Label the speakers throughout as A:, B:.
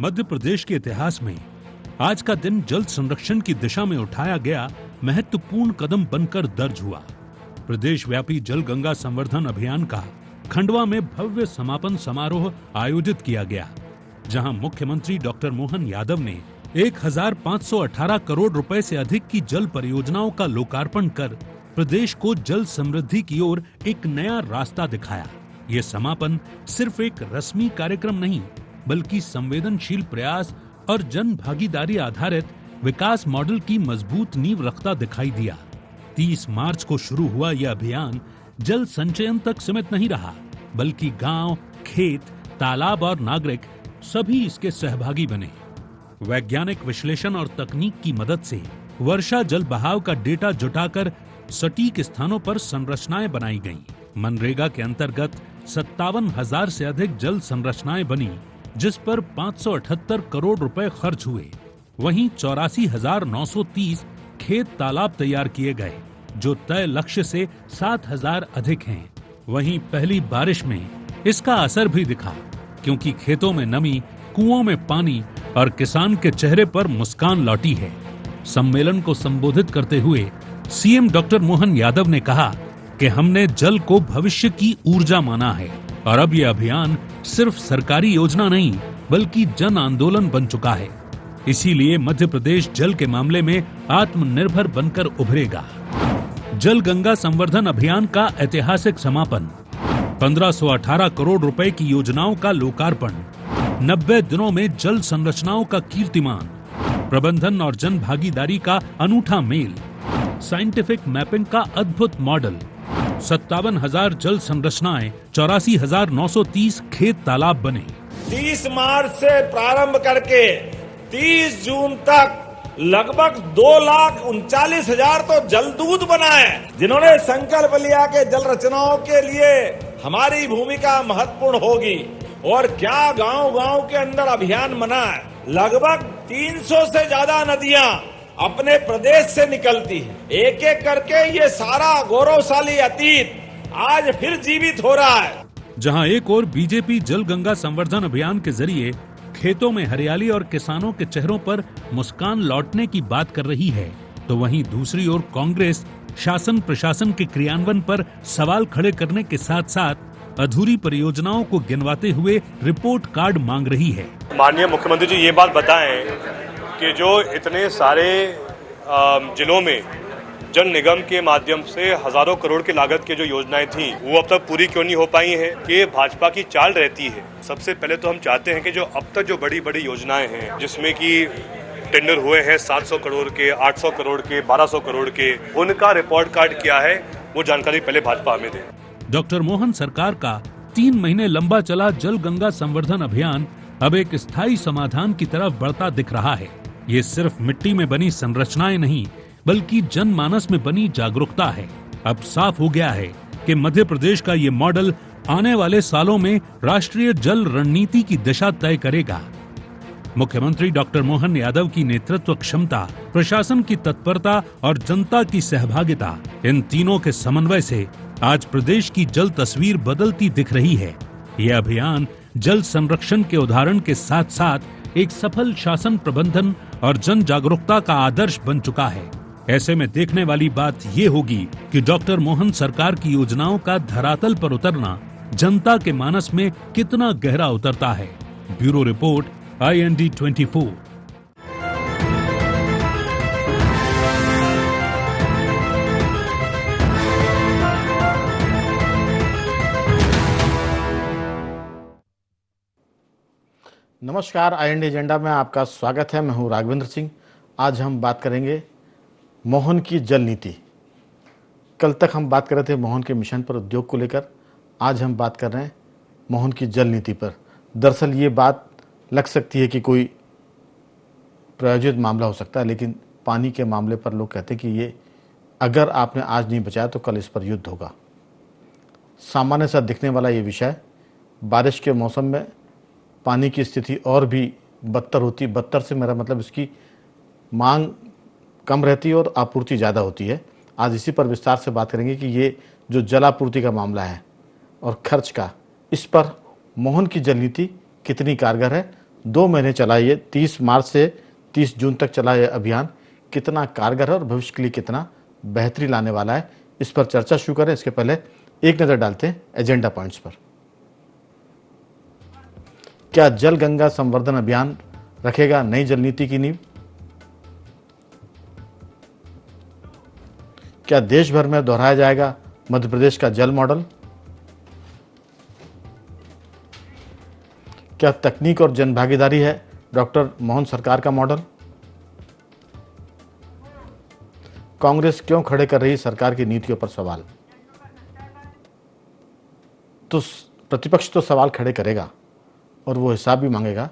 A: मध्य प्रदेश के इतिहास में आज का दिन जल संरक्षण की दिशा में उठाया गया महत्वपूर्ण कदम बनकर दर्ज हुआ। प्रदेश व्यापी जल गंगा संवर्धन अभियान का खंडवा में भव्य समापन समारोह आयोजित किया गया, जहां मुख्यमंत्री डॉक्टर मोहन यादव ने 1518 करोड़ रुपए से अधिक की जल परियोजनाओं का लोकार्पण कर प्रदेश को जल समृद्धि की ओर एक नया रास्ता दिखाया। ये समापन सिर्फ एक रस्मी कार्यक्रम नहीं, बल्कि संवेदनशील प्रयास और जन भागीदारी आधारित विकास मॉडल की मजबूत नींव रखता दिखाई दिया। 30 मार्च को शुरू हुआ यह अभियान जल संचयन तक सीमित नहीं रहा, बल्कि गांव, खेत, तालाब और नागरिक सभी इसके सहभागी बने। वैज्ञानिक विश्लेषण और तकनीक की मदद से वर्षा जल बहाव का डेटा जुटाकर सटीक स्थानों पर संरचनाएं बनाई गईं। मनरेगा के अंतर्गत 57,000 से अधिक जल संरचनाएं बनी, जिस पर 578 करोड़ रुपए खर्च हुए। वहीं 84,930 खेत तालाब तैयार किए गए, जो तय लक्ष्य से 7,000 अधिक हैं। वहीं पहली बारिश में इसका असर भी दिखा, क्योंकि खेतों में नमी, कुओं में पानी और किसान के चेहरे पर मुस्कान लौटी है। सम्मेलन को संबोधित करते हुए सीएम डॉक्टर मोहन यादव ने कहा कि हमने जल को भविष्य की ऊर्जा माना है और अब यह अभियान सिर्फ सरकारी योजना नहीं, बल्कि जन आंदोलन बन चुका है। इसीलिए मध्य प्रदेश जल के मामले में आत्मनिर्भर बनकर उभरेगा। जल गंगा संवर्धन अभियान का ऐतिहासिक समापन, 1518 करोड़ रुपए की योजनाओं का लोकार्पण, 90 दिनों में जल संरचनाओं का कीर्तिमान, प्रबंधन और जन भागीदारी का अनूठा मेल, साइंटिफिक मैपिंग का अद्भुत मॉडल, 57,000 जल संरचनाएं, 84,930 खेत तालाब बने।
B: 30 मार्च से प्रारंभ करके 30 जून तक लगभग 2,39,000 तो जलदूत बनाए, जिन्होंने संकल्प लिया कि जल रचनाओं के लिए हमारी भूमिका महत्वपूर्ण होगी। और क्या गांव-गांव के अंदर अभियान बना है। लगभग 300 से ज्यादा नदियां अपने प्रदेश से निकलती है। एक एक करके ये सारा गौरवशाली अतीत आज फिर जीवित हो रहा है।
A: जहां एक ओर बीजेपी जल गंगा संवर्धन अभियान के जरिए खेतों में हरियाली और किसानों के चेहरों पर मुस्कान लौटने की बात कर रही है, तो वहीं दूसरी ओर कांग्रेस शासन प्रशासन के क्रियान्वयन पर सवाल खड़े करने के साथ साथ अधूरी परियोजनाओं को गिनवाते हुए रिपोर्ट कार्ड मांग रही है।
C: माननीय मुख्यमंत्री जी ये बात बताएं कि जो इतने सारे जिलों में जल निगम के माध्यम से हजारों करोड़ की लागत की जो योजनाएं थी, वो अब तक पूरी क्यों नहीं हो पाई हैं? कि भाजपा की चाल रहती है। सबसे पहले तो हम चाहते हैं कि जो अब तक जो बड़ी बड़ी योजनाएं हैं, जिसमें कि टेंडर हुए हैं 700 करोड़ के, 800 करोड़ के, 1200 करोड़ के, उनका रिपोर्ट कार्ड क्या है, वो जानकारी पहले भाजपा हमें दे।
A: डॉक्टर मोहन सरकार का 3 महीने लंबा चला जल गंगा संवर्धन अभियान अब एक स्थायी समाधान की तरफ बढ़ता दिख रहा है। ये सिर्फ मिट्टी में बनी संरचनाएं नहीं, बल्कि जनमानस में बनी जागरूकता है। अब साफ हो गया है कि मध्य प्रदेश का ये मॉडल आने वाले सालों में राष्ट्रीय जल रणनीति की दिशा तय करेगा। मुख्यमंत्री डॉक्टर मोहन यादव की नेतृत्व क्षमता, प्रशासन की तत्परता और जनता की सहभागिता, इन तीनों के समन्वय से आज प्रदेश की जल तस्वीर बदलती दिख रही है। यह अभियान जल संरक्षण के उदाहरण के साथ साथ एक सफल शासन प्रबंधन और जन जागरूकता का आदर्श बन चुका है। ऐसे में देखने वाली बात ये होगी कि डॉक्टर मोहन सरकार की योजनाओं का धरातल पर उतरना जनता के मानस में कितना गहरा उतरता है। Bureau report, IND 24।
D: नमस्कार, IND एजेंडा में आपका स्वागत है। मैं हूं राघवेंद्र सिंह। आज हम बात करेंगे मोहन की जल नीति। कल तक हम बात कर रहे थे मोहन के मिशन पर, उद्योग को लेकर। आज हम बात कर रहे हैं मोहन की जल नीति पर। दरअसल ये बात लग सकती है कि कोई प्रायोजित मामला हो सकता है, लेकिन पानी के मामले पर लोग कहते हैं कि ये अगर आपने आज नहीं बचाया तो कल इस पर युद्ध होगा। सामान्य सा दिखने वाला ये विषय, बारिश के मौसम में पानी की स्थिति और भी बदतर होती। बदतर से मेरा मतलब इसकी मांग कम रहती है और आपूर्ति ज़्यादा होती है। आज इसी पर विस्तार से बात करेंगे कि ये जो जलापूर्ति का मामला है और खर्च का, इस पर मोहन की जल नीति कितनी कारगर है, 2 महीने चला ये 30 मार्च से 30 जून तक चला ये अभियान कितना कारगर है और भविष्य के लिए कितना बेहतरी लाने वाला है, इस पर चर्चा शुरू करें। इसके पहले एक नज़र डालते हैं एजेंडा पॉइंट्स पर। क्या जल गंगा संवर्धन अभियान रखेगा नई जल नीति की नींव? क्या देश भर में दोहराया जाएगा मध्य प्रदेश का जल मॉडल? क्या तकनीक और जनभागीदारी है डॉक्टर मोहन सरकार का मॉडल? कांग्रेस क्यों खड़े कर रही सरकार की नीतियों पर सवाल? तो प्रतिपक्ष तो सवाल खड़े करेगा और वो हिसाब भी मांगेगा,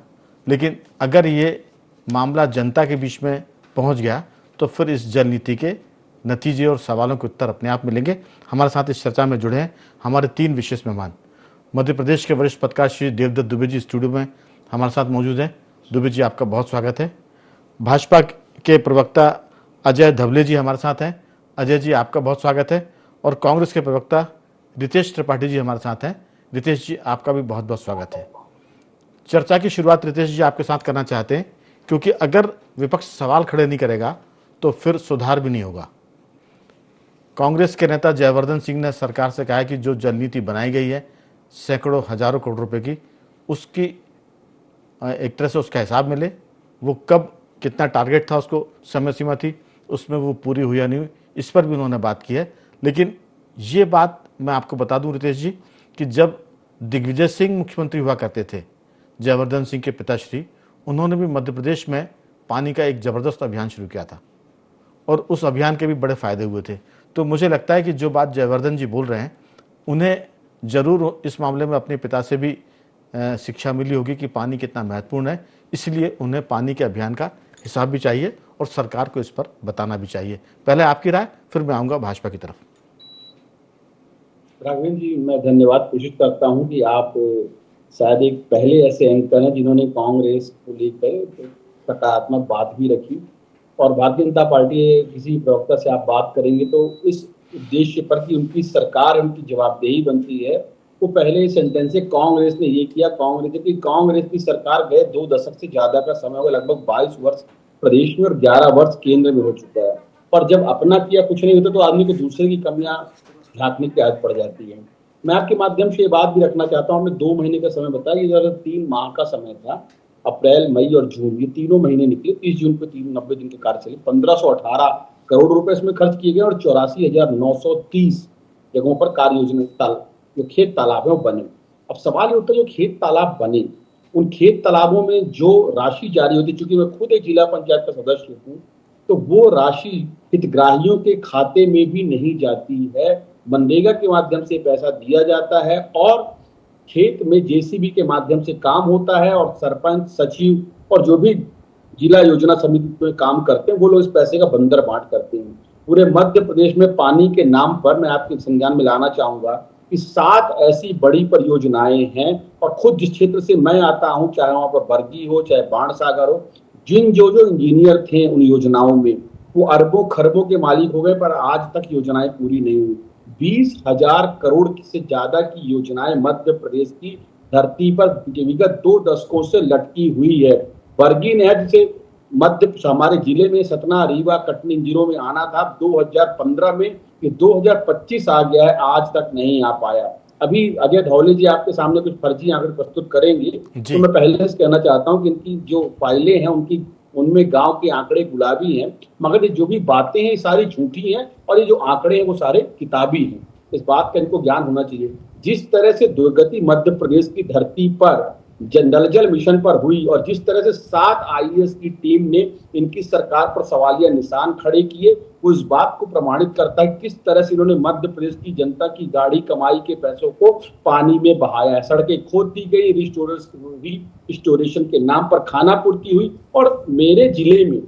D: लेकिन अगर ये मामला जनता के बीच में पहुंच गया तो फिर इस जल नीति के नतीजे और सवालों के उत्तर अपने आप मिलेंगे। हमारे साथ इस चर्चा में जुड़े हैं हमारे 3 विशेष मेहमान। मध्य प्रदेश के वरिष्ठ पत्रकार श्री देवदत्त दुबे जी स्टूडियो में हमारे साथ मौजूद हैं। दुबे जी, आपका बहुत स्वागत है। भाजपा के प्रवक्ता अजय धवले जी हमारे साथ हैं। अजय जी, आपका बहुत स्वागत है। और कांग्रेस के प्रवक्ता रितेश त्रिपाठी जी हमारे साथ हैं। रितेश जी, आपका भी बहुत बहुत स्वागत है। चर्चा की शुरुआत रितेश जी आपके साथ करना चाहते हैं, क्योंकि अगर विपक्ष सवाल खड़े नहीं करेगा तो फिर सुधार भी नहीं होगा। कांग्रेस के नेता जयवर्धन सिंह ने सरकार से कहा है कि जो जल नीति बनाई गई है सैकड़ों हजारों करोड़ रुपए की, उसकी एक तरह से उसका हिसाब मिले। वो कब कितना टारगेट था, उसको समय सीमा थी, उसमें वो पूरी हुई या नहीं हुई, इस पर भी उन्होंने बात की है। लेकिन ये बात मैं आपको बता दूं रितेश जी कि जब दिग्विजय सिंह मुख्यमंत्री हुआ करते थे, जयवर्धन सिंह के पिताश्री, उन्होंने भी मध्य प्रदेश में पानी का एक ज़बरदस्त अभियान शुरू किया था और उस अभियान के भी बड़े फायदे हुए थे। तो मुझे लगता है कि जो बात जयवर्धन जी बोल रहे हैं, उन्हें ज़रूर इस मामले में अपने पिता से भी शिक्षा मिली होगी कि पानी कितना महत्वपूर्ण है। इसलिए उन्हें पानी के अभियान का हिसाब भी चाहिए और सरकार को इस पर बताना भी चाहिए। पहले आपकी राय, फिर मैं आऊँगा भाजपा की तरफ।
E: राघवेंद्र जी, मैं धन्यवाद कोशिश करता हूं कि आप शायद एक पहले ऐसे एंकर हैं जिन्होंने कांग्रेस को लेकर सकारात्मक बात भी रखी। और भारतीय जनता पार्टी किसी प्रवक्ता से आप बात करेंगे तो इस उद्देश्य पर कि उनकी सरकार, उनकी जवाबदेही बनती है, वो पहले सेंटेंस से कांग्रेस ने ये किया, कांग्रेस की सरकार गए 2 दशक से ज्यादा का समय होगा, लगभग 22 वर्ष प्रदेश में और 11 वर्ष केंद्र में हो चुका है। और जब अपना किया कुछ नहीं होता तो आदमी को दूसरे की कमियां ढांकने की आदत पड़ जाती है। मैं आपके माध्यम से ये बात भी रखना चाहता हूँ, हमने 2 महीने का समय बताया, ये 3 माह का समय था। अप्रैल, मई और जून, ये तीनों महीने निकले। 30 जून को 90 दिन के कार्य चले, 1518 करोड़ रुपए इसमें खर्च किए गए और 84,930 जगहों पर कार्य योजना जो खेत तालाब है वो बने। अब सवाल ये होता है, जो खेत तालाब बने, उन खेत तालाबों में जो राशि जारी होती है, चूंकि मैं खुद एक जिला पंचायत का सदस्य हूँ, तो वो राशि हितग्राहियों के खाते में भी नहीं जाती है। मनरेगा के माध्यम से पैसा दिया जाता है और खेत में जेसीबी के माध्यम से काम होता है और सरपंच, सचिव और जो भी जिला योजना समिति में काम करते हैं वो लोग इस पैसे का बंदर बांट करते हैं। पूरे मध्य प्रदेश में पानी के नाम पर मैं आपके संज्ञान में लाना चाहूंगा कि 7 ऐसी बड़ी परियोजनाएं हैं। और खुद जिस क्षेत्र से मैं आता हूं, चाहे वहां पर बरगी हो, चाहे बाणसागर हो, जिन जो इंजीनियर थे उन योजनाओं में, वो अरबों खरबों के मालिक हो गए, पर आज तक योजनाएं पूरी नहीं हुई। 20,000 करोड़ से ज्यादा की योजनाएं मध्य प्रदेश की धरती पर विगत 2 दशकों से लटकी हुई है। बरगी नहर से मध्य हमारे जिले में सतना, रीवा, कटनी जिलों में आना था 2015 में, ये 2025 आ गया है, आज तक नहीं आ पाया। अभी अजय धौले जी आपके सामने कुछ फर्जी आंकड़े प्रस्तुत करेंगे, तो मैं पहले से कहना चाहता हूं कि इनकी जो फाइलें हैं उनमें गांव के आंकड़े गुलाबी हैं, मगर ये जो भी बातें हैं सारी झूठी हैं और ये जो आंकड़े हैं वो सारे किताबी हैं। इस बात का इनको ज्ञान होना चाहिए। जिस तरह से दुर्गति मध्य प्रदेश की धरती पर नल जल मिशन पर हुई और जिस तरह से 7 आईएएस की टीम ने इनकी सरकार पर सवालिया निशान खड़े किए, वो इस बात को प्रमाणित करता है किस तरह से इन्होंने मध्य प्रदेश की जनता की गाढ़ी कमाई के पैसों को पानी में बहाया है। सड़कें खोद दी गई, रिस्टोरेशन के नाम पर खाना पूर्ति हुई और मेरे जिले में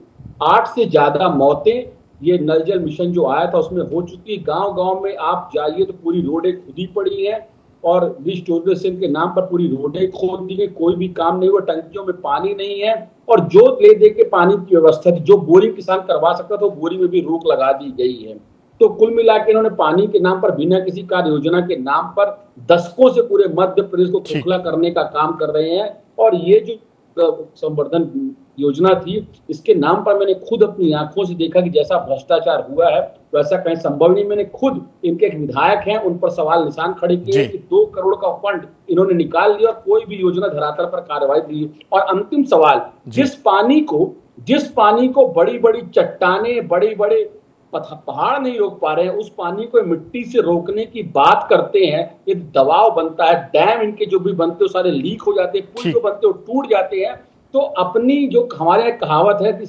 E: 8 से ज्यादा मौतें ये नल जल मिशन जो आया था उसमें हो चुकी है। गांव-गांव में आप जाइए तो पूरी रोडें खुदी पड़ी हैं और रिस्टोरेशन के नाम पर पूरी रोडें खोद दी गई, कोई भी काम नहीं हुआ, टंकियों में पानी नहीं है और जो ले दे के पानी की व्यवस्था थी, जो बोरिंग किसान करवा सकता था, बोरिंग में भी रोक लगा दी गई है। तो कुल मिला के इन्होंने पानी के नाम पर बिना किसी कार्य योजना के नाम पर दशकों से पूरे मध्य प्रदेश को खोखला करने का काम कर रहे हैं। और ये जो संवर्धन योजना थी, इसके नाम पर मैंने खुद अपनी आंखों से देखा कि जैसा भ्रष्टाचार हुआ है वैसा कहीं संभव नहीं। मैंने खुद, इनके एक विधायक हैं, उन पर सवाल निशान खड़े किए कि 2 करोड़ का फंड इन्होंने निकाल लिया और कोई भी योजना धरातल पर कार्रवाई नहीं। और अंतिम सवाल, जिस पानी को बड़ी बड़ी चट्टानें, बड़े बड़े पहाड़ नहीं रोक पा रहे हैं, उस पानी को मिट्टी से रोकने की बात करते हैं। ये दबाव बनता है, डैम इनके जो भी बनते हैं सारे लीक हो जाते हैं, पुल जो बनते हैं वो टूट जाते हैं। तो अपनी जो हमारे कहावत है कि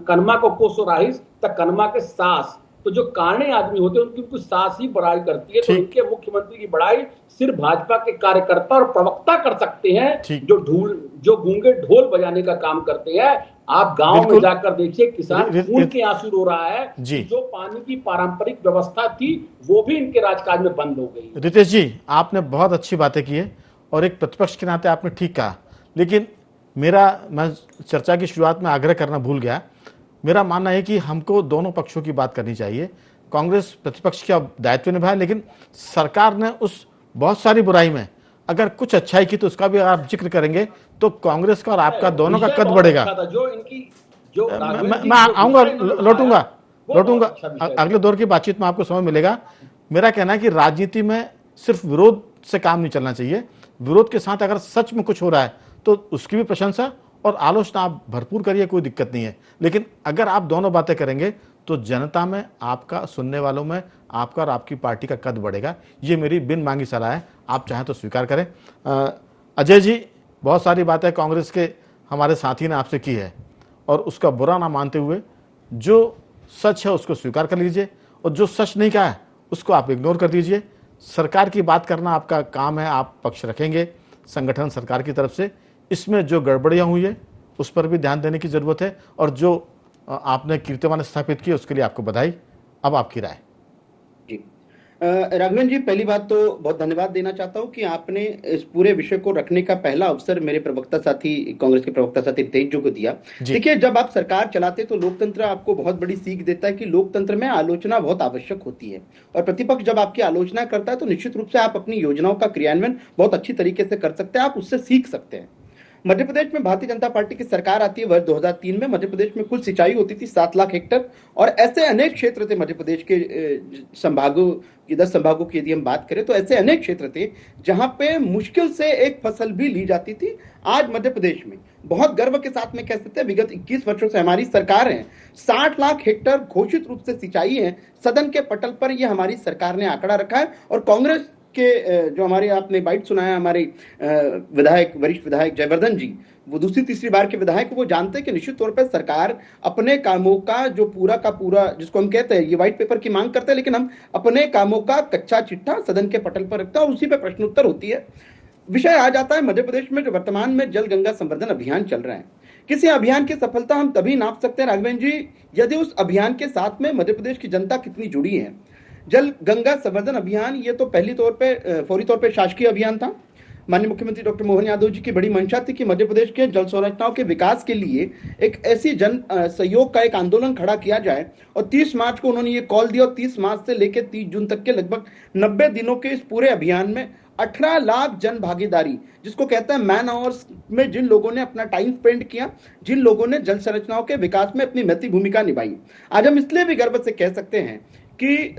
E: कनमा को कोसो राहिस तक कनमा के सास, तो जो काने आदमी होते हैं उनकी कुछ सास ही बड़ाई करती है। तो इनके मुख्यमंत्री की बड़ाई सिर्फ भाजपा के कार्यकर्ता और प्रवक्ता कर सकते हैं, जो गूंगे ढोल बजाने का काम करते हैं। आप गांव में जाकर देखिए, किसान खून के आंसू रो रहा है। जो पानी की पारंपरिक व्यवस्था थी वो भी इनके राजकाज में बंद हो गई।
D: रितेश जी, आपने बहुत अच्छी बातें की है और एक प्रतिपक्ष के नाते आपने ठीक कहा, लेकिन मैं चर्चा की शुरुआत में आग्रह करना भूल गया। मेरा मानना है कि हमको दोनों पक्षों की बात करनी चाहिए। कांग्रेस प्रतिपक्ष का दायित्व निभाया, लेकिन सरकार ने उस बहुत सारी बुराई में अगर कुछ अच्छाई की तो उसका भी आप जिक्र करेंगे तो कांग्रेस का और आपका दोनों का कद बढ़ेगा। मैं आऊंगा, लौटूंगा अगले दौर की बातचीत में, आपको समय मिलेगा। मेरा कहना है कि राजनीति में सिर्फ विरोध से काम नहीं चलना चाहिए। विरोध के साथ अगर सच में कुछ हो रहा है तो उसकी भी प्रशंसा और आलोचना आप भरपूर करिए, कोई दिक्कत नहीं है। लेकिन अगर आप दोनों बातें करेंगे तो जनता में, आपका सुनने वालों में, आपका और आपकी पार्टी का कद बढ़ेगा। ये मेरी बिन मांगी सलाह है, आप चाहें तो स्वीकार करें। अजय जी, बहुत सारी बातें कांग्रेस के हमारे साथी ने आपसे की है और उसका बुरा ना मानते हुए जो सच है उसको स्वीकार कर लीजिए और जो सच नहीं कहा है उसको आप इग्नोर कर दीजिए। सरकार की बात करना आपका काम है, आप पक्ष रखेंगे संगठन सरकार की तरफ से। इसमें जो गड़बड़ियां हुई है उस पर भी ध्यान देने की जरूरत है और जो आपने कीर्तिमान स्थापित किया उसके लिए आपको बधाई। अब आपकी राय।
F: जी राघवेंद्र जी, पहली बात तो बहुत धन्यवाद देना चाहता हूं कि आपने इस पूरे विषय को रखने का पहला अवसर मेरे प्रवक्ता साथी, कांग्रेस के प्रवक्ता साथी रितेश जी को दिया। देखिए, जब आप सरकार चलाते तो लोकतंत्र आपको बहुत बड़ी सीख देता है कि लोकतंत्र में आलोचना बहुत आवश्यक होती है और प्रतिपक्ष जब आपकी आलोचना करता है तो निश्चित रूप से आप अपनी योजनाओं का क्रियान्वयन बहुत अच्छी तरीके से कर सकते हैं, आप उससे सीख सकते हैं। मध्य प्रदेश में भारतीय जनता पार्टी की सरकार आती है वर्ष 2003 में। मध्य प्रदेश में कुल सिंचाई होती थी 7 लाख हेक्टेयर और ऐसे अनेक क्षेत्र थे मध्य प्रदेश के संभागों की, 10 संभागों की यदि हम बात करें तो ऐसे अनेक क्षेत्र थे जहां पे मुश्किल से एक फसल भी ली जाती थी। आज मध्य प्रदेश में बहुत गर्व के साथ में कह सकते हैं विगत 21 वर्षों से हमारी सरकार है, 60 लाख हेक्टेयर घोषित रूप से सिंचाई है। सदन के पटल पर यह हमारी सरकार ने आंकड़ा रखा है और कांग्रेस के जो हमारे आपने बाइट सुनाया, हमारे विधायक, वरिष्ठ विधायक जयवर्धन जी, वो दूसरी तीसरी बार के विधायक, वो जानते हैं कि निश्चित तौर पर सरकार अपने कामों का जो पूरा का पूरा, जिसको हम कहते हैं ये व्हाइट पेपर की मांग करते हैं, लेकिन हम अपने कामों का कच्चा चिट्ठा सदन के पटल पर रखते हैं और उसी पर प्रश्न उत्तर होती है। विषय आ जाता है मध्य प्रदेश में जो वर्तमान में जल गंगा संवर्धन अभियान चल रहा है। किसी अभियान की सफलता हम तभी नाप सकते हैं राघवेंद्र जी यदि उस अभियान के साथ में मध्य प्रदेश की जनता कितनी जुड़ी है। जल गंगा संवर्धन अभियान ये तो फौरी तौर पे शासकीय अभियान था। माननीय मुख्यमंत्री डॉक्टर मोहन यादव जी की बड़ी मंशा थी कि मध्य प्रदेश के जल संरचनाओं के विकास के लिए एक ऐसी जन सहयोग का एक आंदोलन खड़ा किया जाए और 30 मार्च को उन्होंने ये कॉल दिया और 30 मार्च से लेकर 30 जून तक के लगभग 90 दिनों के इस पूरे अभियान में 18 लाख जन भागीदारी, जिसको कहते हैं मैन आवर्स, में जिन लोगों ने अपना टाइम स्पेंड किया, जिन लोगों ने जल संरचनाओं के विकास में अपनी महत्वपूर्ण भूमिका निभाई। आज हम इसलिए भी गर्व से कह सकते हैं कि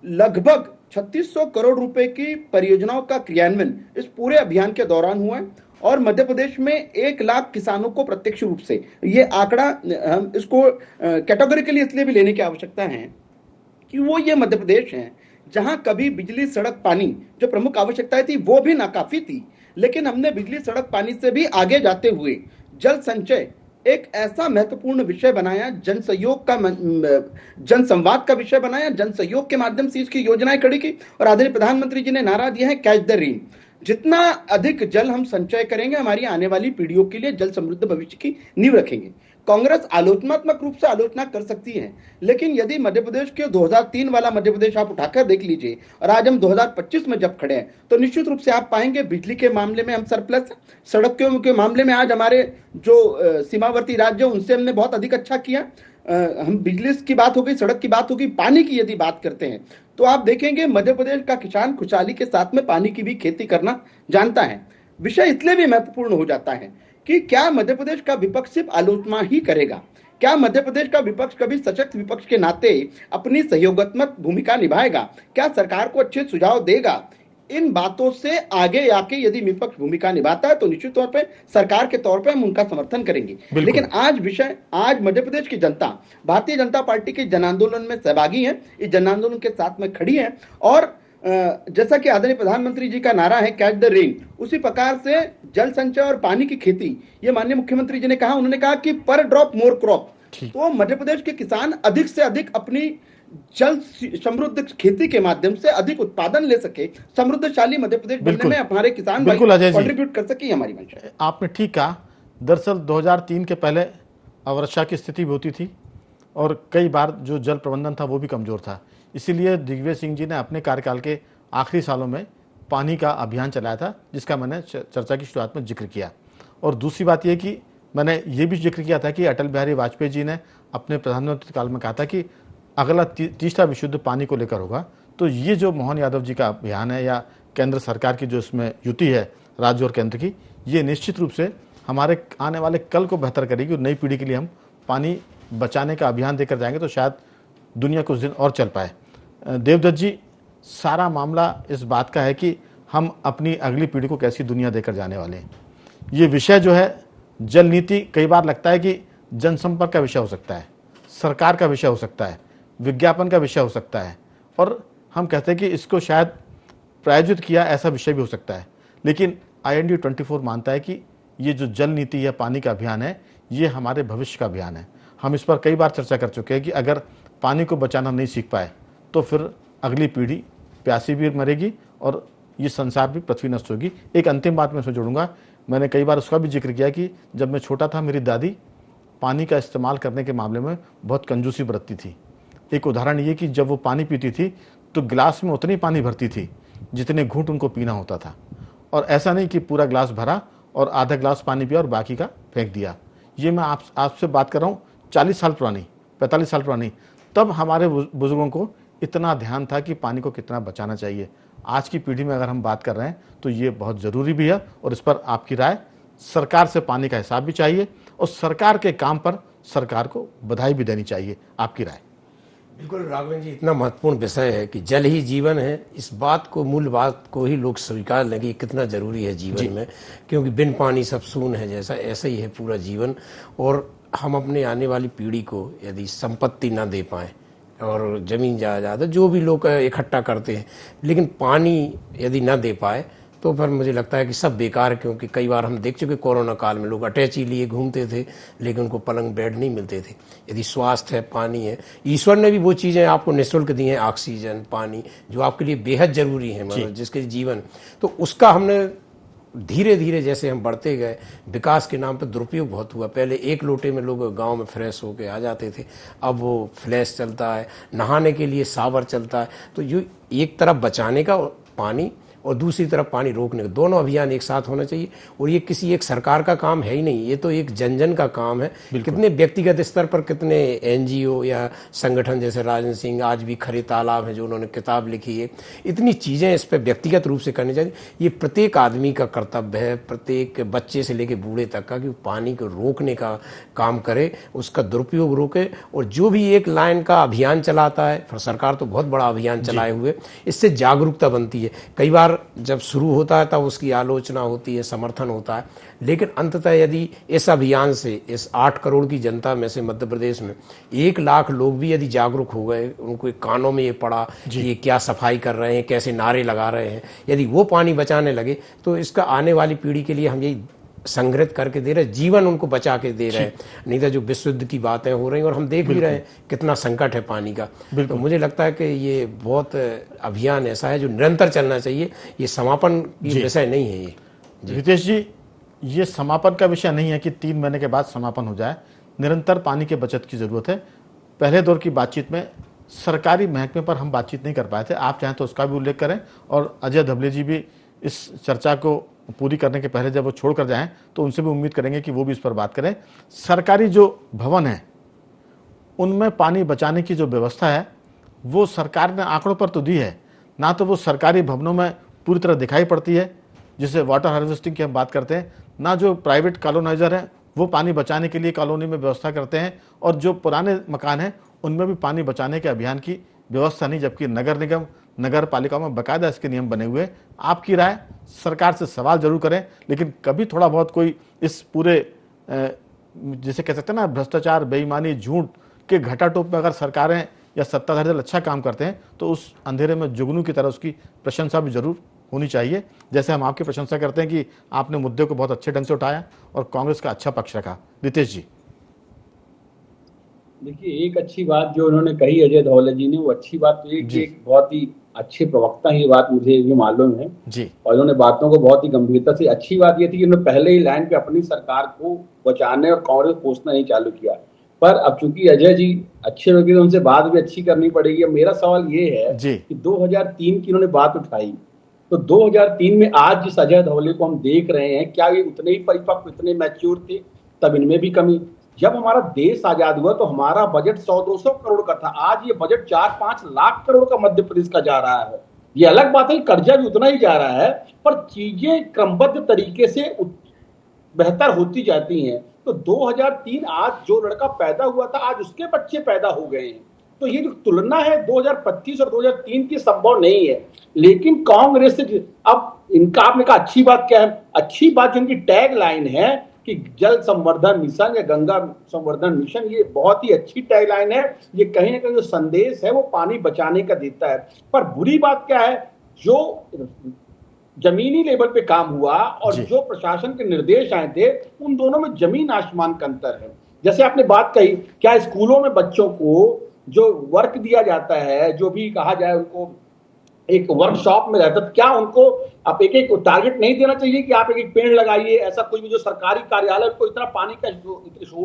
F: लगभग 3600 करोड़ रुपए की परियोजनाओं का क्रियान्वयन इस पूरे अभियान के दौरान हुआ है और मध्य प्रदेश में 1 लाख किसानों को प्रत्यक्ष रूप से, ये आंकड़ा हम इसको कैटेगोरिकली इसलिए भी लेने की आवश्यकता है कि वो ये मध्य प्रदेश है जहां कभी बिजली, सड़क, पानी जो प्रमुख आवश्यकताएं थी वो भी नाकाफी थी, लेकिन हमने बिजली, सड़क, पानी से भी आगे जाते हुए जल संचय एक ऐसा महत्वपूर्ण विषय बनाया, जन सहयोग का, जन संवाद का विषय बनाया, जन सहयोग के माध्यम से इसकी योजनाएं खड़ी की और आदरणीय प्रधानमंत्री जी ने नारा दिया है कैच द रेन। जितना अधिक जल हम संचय करेंगे हमारी आने वाली पीढ़ियों के लिए जल समृद्ध भविष्य की नींव रखेंगे। कांग्रेस आलोचनात्मक रूप से आलोचना कर सकती है, लेकिन यदि मध्य प्रदेश के 2003 वाला मध्य प्रदेश आप उठाकर देख लीजिए और आज हम 2025 में जब खड़े हैं तो निश्चित रूप से आप पाएंगे बिजली के मामले में हम सरप्लस है, सड़कों के मामले में आज हमारे जो सीमावर्ती राज्य उनसे हमने बहुत अधिक अच्छा किया। हम बिजली की बात हो गई, सड़क की बात होगी, पानी की यदि बात करते हैं तो आप देखेंगे मध्य प्रदेश का किसान खुशहाली के साथ में पानी की भी खेती करना जानता है। विषय इसलिए भी महत्वपूर्ण हो जाता है कि क्या मध्य प्रदेश का विपक्ष सिर्फ आलोचना ही करेगा, क्या मध्य प्रदेश का विपक्ष कभी सशक्त विपक्ष के नाते अपनी सहयोगात्मक भूमिका निभाएगा, क्या सरकार को अच्छे सुझाव देगा। इन बातों से आगे आके यदि विपक्ष भूमिका निभाता है तो निश्चित तौर पे सरकार के तौर पे हम उनका समर्थन करेंगे। लेकिन आज मध्य प्रदेश की जनता भारतीय जनता पार्टी के जन आंदोलन में सहभागी है, इस जन आंदोलन के साथ में खड़ी है। और जैसा कि आदरणीय प्रधानमंत्री जी का नारा है कैच द रेन, उसी प्रकार से जल संचय और पानी की खेती, ये माननीय मुख्यमंत्री जी ने कहा, उन्होंने कहा कि पर ड्रॉप मोर क्रॉप। तो मध्य प्रदेश के किसान अधिक से अधिक अपनी जल समृद्ध खेती के माध्यम से अधिक उत्पादन ले सके, समृद्धशाली मध्य प्रदेश बनने में हमारे किसान भाई कंट्रीब्यूट कर सके, हमारी मंशा है।
D: आपने ठीक कहा। दरअसल 2003 के पहले अवर्षा की स्थिति भी होती थी और कई बार जो जल प्रबंधन था वो भी कमजोर था। इसीलिए दिग्विजय सिंह जी ने अपने कार्यकाल के आखिरी सालों में पानी का अभियान चलाया था, जिसका मैंने चर्चा की शुरुआत में जिक्र किया। और दूसरी बात यह कि मैंने ये भी जिक्र किया था कि अटल बिहारी वाजपेयी जी ने अपने प्रधानमंत्री काल में कहा था कि अगला तीसरा विश्व युद्ध पानी को लेकर होगा। तो ये जो मोहन यादव जी का अभियान है या केंद्र सरकार की जो इसमें युति है राज्य और केंद्र की, ये निश्चित रूप से हमारे आने वाले कल को बेहतर करेगी और नई पीढ़ी के लिए हम पानी बचाने का अभियान देकर जाएंगे तो शायद दुनिया कुछ दिन और चल पाए। देवदत्त जी, सारा मामला इस बात का है कि हम अपनी अगली पीढ़ी को कैसी दुनिया देकर जाने वाले हैं। ये विषय जो है जल नीति, कई बार लगता है कि जनसंपर्क का विषय हो सकता है, सरकार का विषय हो सकता है, विज्ञापन का विषय हो सकता है और हम कहते हैं कि इसको शायद प्रायोजित किया ऐसा विषय भी हो सकता है। लेकिन IND 24 मानता है कि ये जो जल नीति या पानी का अभियान है ये हमारे भविष्य का अभियान है। हम इस पर कई बार चर्चा कर चुके हैं कि अगर पानी को बचाना नहीं सीख पाए तो फिर अगली पीढ़ी प्यासी भी मरेगी और ये संसार भी, पृथ्वी नष्ट होगी। एक अंतिम बात मैं इसमें जोड़ूंगा, मैंने कई बार उसका भी जिक्र किया कि जब मैं छोटा था मेरी दादी पानी का इस्तेमाल करने के मामले में बहुत कंजूसी बरतती थी। एक उदाहरण ये कि जब वो पानी पीती थी तो गिलास में उतनी पानी भरती थी जितने घूंट उनको पीना होता था, और ऐसा नहीं कि पूरा गिलास भरा और आधा गिलास पानी पिया और बाकी का फेंक दिया। ये मैं आपसे बात कर रहा हूँ 40 साल पुरानी, 45 साल पुरानी। तब हमारे बुजुर्गों को इतना ध्यान था कि पानी को कितना बचाना चाहिए। आज की पीढ़ी में अगर हम बात कर रहे हैं तो ये बहुत ज़रूरी भी है और इस पर आपकी राय। सरकार से पानी का हिसाब भी चाहिए और सरकार के काम पर सरकार को बधाई भी देनी चाहिए। आपकी राय?
G: बिल्कुल राघवन जी, इतना महत्वपूर्ण विषय है कि जल ही जीवन है, इस बात को, मूल बात को ही लोग स्वीकार लें कि कितना जरूरी है जीवन में, क्योंकि बिन पानी सब सून है, जैसा ऐसा ही है पूरा जीवन। और हम अपने आने वाली पीढ़ी को यदि संपत्ति ना दे पाएं और जमीन जायदाद जो भी लोग इकट्ठा करते हैं, लेकिन पानी यदि ना दे पाए तो फिर मुझे लगता है कि सब बेकार। क्योंकि कई बार हम देख चुके कोरोना काल में लोग अटैची लिए घूमते थे लेकिन उनको पलंग बेड नहीं मिलते थे। यदि स्वास्थ्य है, पानी है, ईश्वर ने भी वो चीज़ें आपको निःशुल्क दी हैं, ऑक्सीजन, पानी, जो आपके लिए बेहद जरूरी है, मतलब जिसके जीवन, तो उसका हमने धीरे धीरे जैसे हम बढ़ते गए, विकास के नाम पर दुरुपयोग बहुत हुआ। पहले एक लोटे में लोग गांव में फ्रेश होके आ जाते थे, अब वो फ्लैश चलता है, नहाने के लिए सावर चलता है। तो जो एक तरफ बचाने का पानी और दूसरी तरफ पानी रोकने का, दोनों अभियान एक साथ होना चाहिए। और ये किसी एक सरकार का काम है ही नहीं, ये तो एक जन जन का काम है। कितने व्यक्तिगत स्तर पर कितने NGO या संगठन जैसे राजन सिंह, आज भी खरे तालाब है जो उन्होंने किताब लिखी है, इतनी चीज़ें इस पर व्यक्तिगत रूप से करनी चाहिए। ये प्रत्येक आदमी का कर्तव्य है, प्रत्येक बच्चे से लेकर बूढ़े तक का, कि पानी को रोकने का काम करे, उसका दुरुपयोग रोके। और जो भी एक लाइन का अभियान चलाता है, फिर सरकार तो बहुत बड़ा अभियान चलाए हुए, इससे जागरूकता बनती है। कई बार जब शुरू होता है तब उसकी आलोचना होती है, समर्थन होता है, लेकिन अंततः यदि इस अभियान से इस 8 करोड़ की जनता में से मध्य प्रदेश में 1 लाख लोग भी यदि जागरूक हो गए, उनको कानों में ये पड़ा कि ये क्या सफाई कर रहे हैं, कैसे नारे लगा रहे हैं, यदि वो पानी बचाने लगे तो इसका आने वाली पीढ़ी के लिए हम यही संग्रहित करके दे रहे हैं, जीवन उनको बचा के दे रहे हैं। नहीं तो जो विश्व युद्ध की बातें हो रही हैं और हम देख भी रहे हैं कितना संकट है पानी का। तो मुझे लगता है कि ये बहुत अभियान ऐसा है जो निरंतर चलना चाहिए, ये समापन की विषय नहीं है। ये
D: रितेश जी, ये समापन का विषय नहीं है कि 3 महीने के बाद समापन हो जाए। निरंतर पानी के बचत की जरूरत है। पहले दौर की बातचीत में सरकारी महकमे पर हम बातचीत नहीं कर पाए थे, आप चाहें तो उसका भी उल्लेख करें। और अजय धबले जी भी इस चर्चा को पूरी करने के पहले जब वो छोड़ कर जाएं तो उनसे भी उम्मीद करेंगे कि वो भी इस पर बात करें। सरकारी जो भवन है उनमें पानी बचाने की जो व्यवस्था है वो सरकार ने आंकड़ों पर तो दी है, ना तो वो सरकारी भवनों में पूरी तरह दिखाई पड़ती है। जिसे वाटर हार्वेस्टिंग की हम बात करते हैं, ना जो प्राइवेट कॉलोनाइजर हैं वो पानी बचाने के लिए कॉलोनी में व्यवस्था करते हैं, और जो पुराने मकान हैं उनमें भी पानी बचाने के अभियान की व्यवस्था नहीं, जबकि नगर निगम नगर पालिकाओं में बाकायदा इसके नियम बने हुए हैं। आपकी राय, सरकार से सवाल जरूर करें, लेकिन कभी थोड़ा बहुत कोई इस पूरे जिसे कह सकते हैं ना भ्रष्टाचार, बेईमानी, झूठ के घटाटोप में अगर सरकारें या सत्ताधारी दल अच्छा काम करते हैं तो उस अंधेरे में जुगनू की तरह उसकी प्रशंसा भी जरूर होनी चाहिए। जैसे हम आपकी प्रशंसा करते हैं कि आपने मुद्दे को बहुत अच्छे ढंग से उठाया और कांग्रेस का अच्छा पक्ष रखा। नितेश जी।
E: देखिए, एक अच्छी बात जो उन्होंने कही अजय धौले जी ने, वो अच्छी बात तो एक बहुत ही अच्छे प्रवक्ता ही, ये बात मुझे भी मालूम है
D: जी,
E: और उन्होंने बातों को बहुत ही गंभीरता से, अच्छी बात ये थी कि उन्होंने पहले ही लाइन पे अपनी सरकार को बचाने और कांग्रेस को कोसना नहीं चालू किया। पर अब चूंकि अजय जी अच्छे लोग हैं तो उनसे बात भी अच्छी करनी पड़ेगी। अब मेरा सवाल ये है कि 2003 की उन्होंने बात उठाई, तो 2003 में आज जिस अजय धौले को हम देख रहे हैं, क्या ये उतने ही परिपक्व, इतने मैच्योर थे? तब इनमें भी कमी। जब हमारा देश आजाद हुआ तो हमारा बजट 100-200 करोड़ का था, आज ये बजट 4-5 लाख करोड़ का मध्य प्रदेश का जा रहा है। ये अलग बात है, कर्जा भी उतना ही जा रहा है, पर चीजें क्रमबद्ध तरीके से बेहतर होती जाती हैं। तो 2003 आज जो लड़का पैदा हुआ था, आज उसके बच्चे पैदा हो गए हैं। तो ये जो तुलना है 2025 और 2003 की, संभव नहीं है। लेकिन कांग्रेस से अब इनका, आपने कहा अच्छी बात क्या है, अच्छी बात जो इनकी टैग लाइन है कि जल संवर्धन मिशन या गंगा संवर्धन मिशन, ये बहुत ही अच्छी टैग लाइन है। ये कहीं ना कहीं जो संदेश है वो पानी बचाने का देता है। पर बुरी बात क्या है, जो जमीनी लेवल पे काम हुआ और जो प्रशासन के निर्देश आए थे, उन दोनों में जमीन आसमान का अंतर है। जैसे आपने बात कही, क्या स्कूलों में बच्चों को जो वर्क दिया जाता है, जो भी कहा जाए उनको एक वर्कशॉप में रहता, तो क्या उनको आप एक एक टारगेट नहीं देना चाहिए कि आप एक एक पेड़ लगाइए? ऐसा कोई भी जो सरकारी कार्यालय को इतना पानी का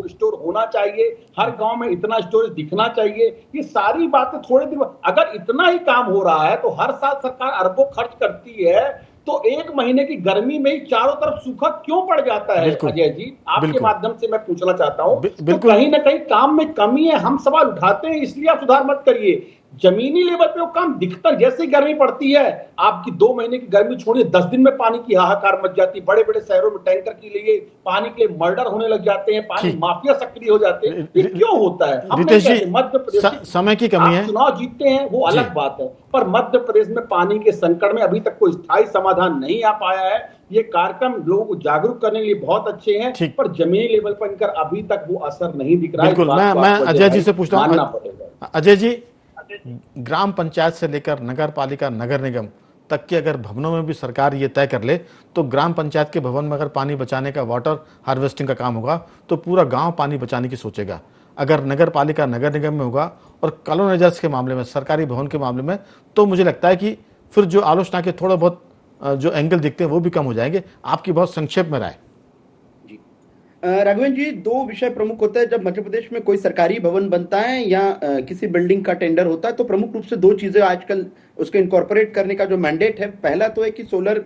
E: स्टोर होना चाहिए, हर गांव में इतना स्टोरेज दिखना चाहिए। ये सारी बातें थोड़े दिन, अगर इतना ही काम हो रहा है तो हर साल सरकार अरबों खर्च करती है, तो एक महीने की गर्मी में ही चारों तरफ सूखा क्यों पड़ जाता है? अजय जी, आपके माध्यम से मैं पूछना चाहता हूं, तो कहीं ना कहीं काम में कमी है, हम सवाल उठाते हैं, इसलिए आप सुधार मत करिए। जमीनी लेवल पे वो काम दिखता, जैसे गर्मी पड़ती है, आपकी 2 महीने की गर्मी छोड़िए, 10 दिन में पानी की हाहाकार मच जाती है। बड़े बड़े शहरों में टैंकर के लिए पानी के मर्डर होने लग जाते हैं, पानी माफिया सक्रिय हो जाते हैं। ये क्यों होता है? मध्य प्रदेश
D: समय की कमी है,
E: चुनाव जीतते हैं वो अलग बात है, पर मध्य प्रदेश में पानी के संकट में अभी तक कोई स्थायी समाधान नहीं आ पाया है। ये कार्यक्रम लोगों को जागरूक करने के लिए बहुत अच्छे हैं, पर जमीनी लेवल पर इनका अभी तक वो असर नहीं दिख रहा है।
D: बिल्कुल, मैं अजय जी से पूछता हूँ। अजय जी, ग्राम पंचायत से लेकर नगर पालिका, नगर निगम तक के अगर भवनों में भी सरकार ये तय कर ले तो ग्राम पंचायत के भवन में अगर पानी बचाने का, वाटर हार्वेस्टिंग का काम होगा तो पूरा गांव पानी बचाने की सोचेगा। अगर नगर पालिका, नगर निगम में होगा और कॉलोनाइजर्स के मामले में, सरकारी भवन के मामले में, तो मुझे लगता है कि फिर जो आलोचना के थोड़ा बहुत जो एंगल दिखते हैं वो भी कम हो जाएंगे। आपकी बहुत संक्षेप में राय।
F: राघवेंद्र जी, 2 विषय प्रमुख होता है जब मध्य प्रदेश में कोई सरकारी भवन बनता है या किसी बिल्डिंग का टेंडर होता है, तो प्रमुख रूप से 2 चीजें आजकल उसको इनकॉर्पोरेट करने का जो मैंडेट है। पहला तो है कि सोलर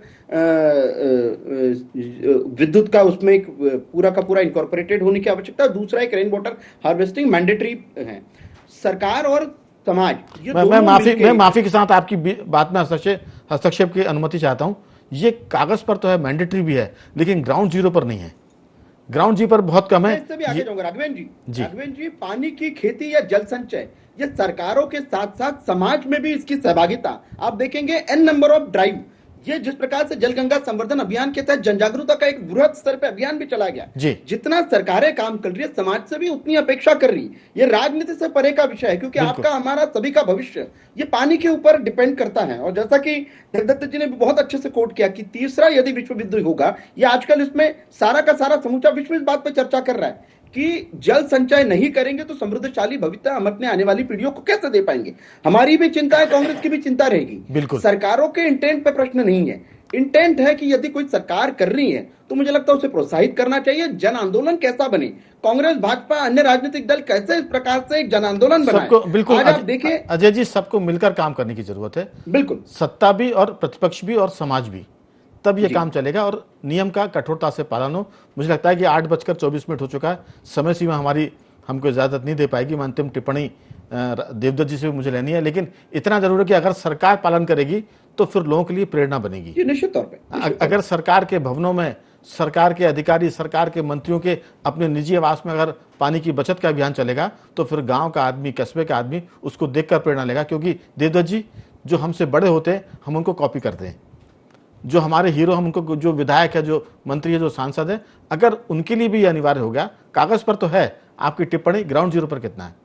F: विद्युत का उसमें एक पूरा का पूरा इनकॉर्पोरेटेड होने की आवश्यकता, दूसरा एक रेन वाटर हार्वेस्टिंग मैंडेटरी है। सरकार और समाज,
D: मैं माफी के साथ आपकी बात में हस्तक्षेप की अनुमति चाहता हूं। ये कागज पर तो है, मैंडेटरी भी है, लेकिन ग्राउंड जीरो पर नहीं है। ग्राउंड जी पर बहुत कम है।
F: इससे भी आगे जाऊंगा राघवेंद्र जी, पानी की खेती या जल संचय, ये सरकारों के साथ साथ समाज में भी इसकी सहभागिता आप देखेंगे। एन नंबर ऑफ ड्राइव, ये जिस प्रकार से जल गंगा संवर्धन अभियान के तहत जन जागरूकता का एक बृहद स्तर पे अभियान भी चला गया, जितना सरकारें काम कर रही है, समाज से भी उतनी अपेक्षा कर रही है। ये राजनीति से परे का विषय है, क्योंकि आपका, हमारा, सभी का भविष्य ये पानी के ऊपर डिपेंड करता है। और जैसा कि जगदत्त जी ने भी बहुत अच्छे से कोट किया कि तीसरा यदि विश्व युद्ध होगा, ये आजकल इसमें सारा का सारा समूचा विश्व इस बात पर चर्चा कर रहा है कि जल संचय नहीं करेंगे तो समृद्धशाली भविष्य हम अपने आने वाली पीढ़ियों को कैसे दे पाएंगे। हमारी भी चिंता है, कांग्रेस की भी चिंता रहेगी।
D: बिल्कुल,
F: सरकारों के इंटेंट पे प्रश्न नहीं है। इंटेंट है कि यदि कोई सरकार कर रही है तो मुझे लगता है उसे प्रोत्साहित करना चाहिए। जन आंदोलन कैसा बने, कांग्रेस, भाजपा, अन्य राजनीतिक दल कैसे इस प्रकार से एक जन आंदोलन बनाए।
D: बिल्कुल, आज आप देखिए अजय जी, सबको मिलकर काम करने की जरूरत है।
F: बिल्कुल,
D: सत्ता भी और प्रतिपक्ष भी और समाज भी, तब ये काम चलेगा और नियम का कठोरता से पालन हो। मुझे लगता है कि 8:24 हो चुका है, समय सीमा हमारी हमको इजाजत नहीं दे पाएगी। मैं अंतिम टिप्पणी देवदत्त जी से मुझे लेनी है, लेकिन इतना जरूर है कि अगर सरकार पालन करेगी तो फिर लोगों के लिए प्रेरणा बनेगी।
F: निश्चित तौर पे।
D: अगर सरकार के भवनों में सरकार के अधिकारी, सरकार के मंत्रियों के अपने निजी आवास में अगर पानी की बचत का अभियान चलेगा तो फिर गांव का आदमी, कस्बे का आदमी उसको देखकर प्रेरणा लेगा। क्योंकि देवदत्त जी जो हमसे बड़े होते हैं हम उनको कॉपी करते हैं, जो हमारे हीरो हम उनको, जो विधायक है, जो मंत्री है, जो सांसद है, अगर उनके लिए भी ये अनिवार्य हो गया, कागज पर तो है, आपकी टिप्पणी ग्राउंड जीरो पर कितना है?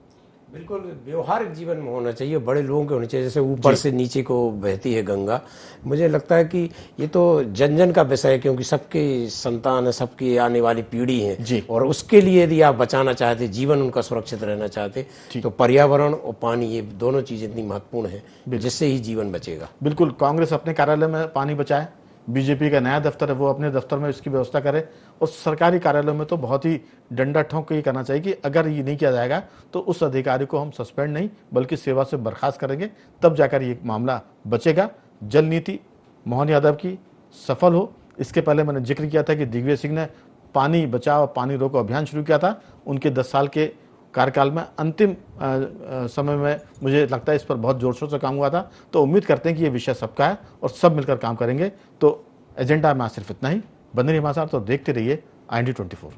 G: बिल्कुल व्यवहारिक जीवन में होना चाहिए, बड़े लोगों के होने चाहिए। जैसे ऊपर से नीचे को बहती है गंगा। मुझे लगता है कि ये तो जन जन का विषय है, क्योंकि सबके संतान है, सबकी आने वाली पीढ़ी है, और उसके लिए यदि आप बचाना चाहते, जीवन उनका सुरक्षित रहना चाहते, तो पर्यावरण और पानी, ये दोनों चीजें इतनी महत्वपूर्ण है, जिससे ही जीवन बचेगा।
D: बिल्कुल, कांग्रेस अपने कार्यालय में पानी बचाए, बीजेपी का नया दफ्तर है वो अपने दफ्तर में इसकी व्यवस्था करे, और सरकारी कार्यालयों में तो बहुत ही डंडा ठोंक के ये करना चाहिए कि अगर ये नहीं किया जाएगा तो उस अधिकारी को हम सस्पेंड नहीं बल्कि सेवा से बर्खास्त करेंगे, तब जाकर ये मामला बचेगा। जल नीति मोहन यादव की सफल हो। इसके पहले मैंने जिक्र किया था कि दिग्विजय सिंह ने पानी बचाओ पानी रोको अभियान शुरू किया था, उनके 10 साल के कार्यकाल में अंतिम समय में मुझे लगता है इस पर बहुत जोर शोर से काम हुआ था। तो उम्मीद करते हैं कि ये विषय सबका है और सब मिलकर काम करेंगे। तो एजेंडा में आज सिर्फ इतना ही। बंदे हमारे साथ, तो देखते रहिए IND 24।